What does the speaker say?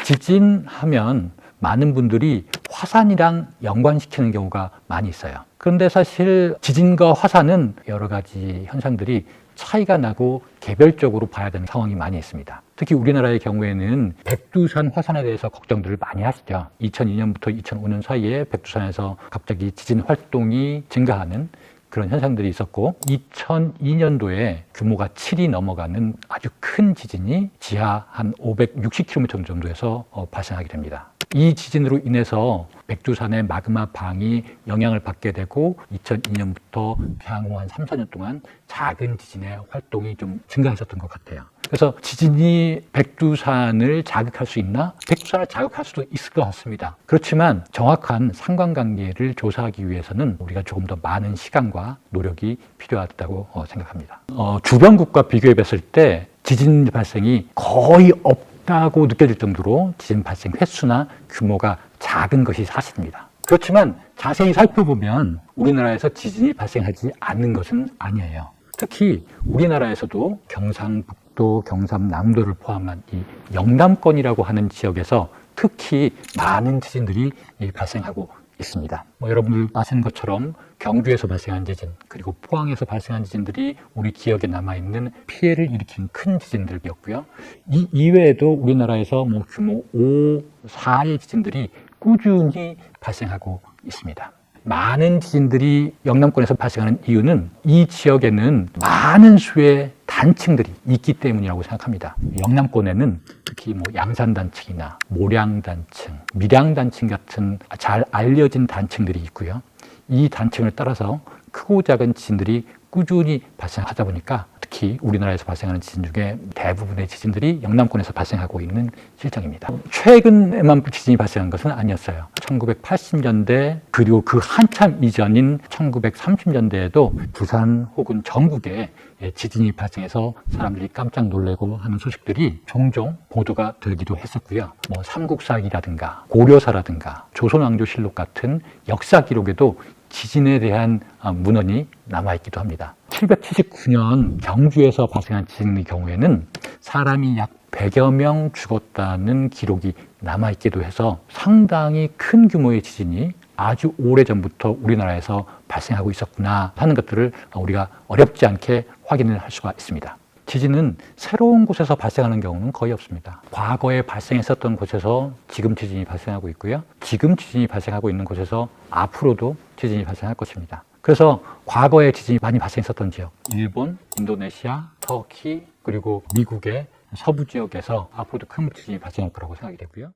지진하면 많은 분들이 화산이랑 연관시키는 경우가 많이 있어요. 그런데 사실 지진과 화산은 여러 가지 현상들이 차이가 나고 개별적으로 봐야 되는 상황이 많이 있습니다. 특히 우리나라의 경우에는 백두산 화산에 대해서 걱정들을 많이 하시죠. 2002년부터 2005년 사이에 백두산에서 갑자기 지진 활동이 증가하는 그런 현상들이 있었고, 2002년도에 규모가 7이 넘어가는 아주 큰 지진이 지하 한 560km 정도에서 발생하게 됩니다. 이 지진으로 인해서 백두산의 마그마 방이 영향을 받게 되고 2002년부터 향후 한 3, 4년 동안 작은 지진의 활동이 좀 증가했었던 것 같아요. 그래서 지진이 백두산을 자극할 수 있나? 백두산을 자극할 수도 있을 것 같습니다. 그렇지만 정확한 상관관계를 조사하기 위해서는 우리가 조금 더 많은 시간과 노력이 필요하다고 생각합니다. 주변국과 비교해 봤을 때 지진 발생이 거의 없다고 느껴질 정도로 지진 발생 횟수나 규모가 작은 것이 사실입니다. 그렇지만 자세히 살펴보면 우리나라에서 지진이 발생하지 않는 것은 아니에요. 특히 우리나라에서도 경상북도, 경상남도를 포함한 이 영남권이라고 하는 지역에서 특히 많은 지진들이 발생하고 있습니다. 여러분들 아시는 것처럼 경주에서 발생한 지진, 그리고 포항에서 발생한 지진들이 우리 기억에 남아있는 피해를 일으킨 큰 지진들이었고요. 이 이외에도 우리나라에서 규모 5, 4의 지진들이 꾸준히 발생하고 있습니다. 많은 지진들이 영남권에서 발생하는 이유는 이 지역에는 많은 수의 단층들이 있기 때문이라고 생각합니다. 영남권에는 특히 양산단층이나 모량단층, 밀양단층 같은 잘 알려진 단층들이 있고요. 이 단층을 따라서 크고 작은 지진들이 꾸준히 발생하다 보니까 특히 우리나라에서 발생하는 지진 중에 대부분의 지진들이 영남권에서 발생하고 있는 실정입니다. 최근에만 지진이 발생한 것은 아니었어요. 1980년대 그리고 그 한참 이전인 1930년대에도 부산 혹은 전국에 지진이 발생해서 사람들이 깜짝 놀래고 하는 소식들이 종종 보도가 되기도 했었고요. 삼국사기라든가 고려사라든가 조선왕조실록 같은 역사 기록에도 지진에 대한 문헌이 남아있기도 합니다. 779년 경주에서 발생한 지진의 경우에는 사람이 약 100여 명 죽었다는 기록이 남아있기도 해서 상당히 큰 규모의 지진이 아주 오래전부터 우리나라에서 발생하고 있었구나 하는 것들을 우리가 어렵지 않게 확인을 할 수가 있습니다. 지진은 새로운 곳에서 발생하는 경우는 거의 없습니다. 과거에 발생했었던 곳에서 지금 지진이 발생하고 있고요. 지금 지진이 발생하고 있는 곳에서 앞으로도 지진이 발생할 것입니다. 그래서 과거에 지진이 많이 발생했었던 지역, 일본, 인도네시아, 터키, 그리고 미국의 서부 지역에서 앞으로도 큰 지진이 발생할 거라고 생각이 되고요.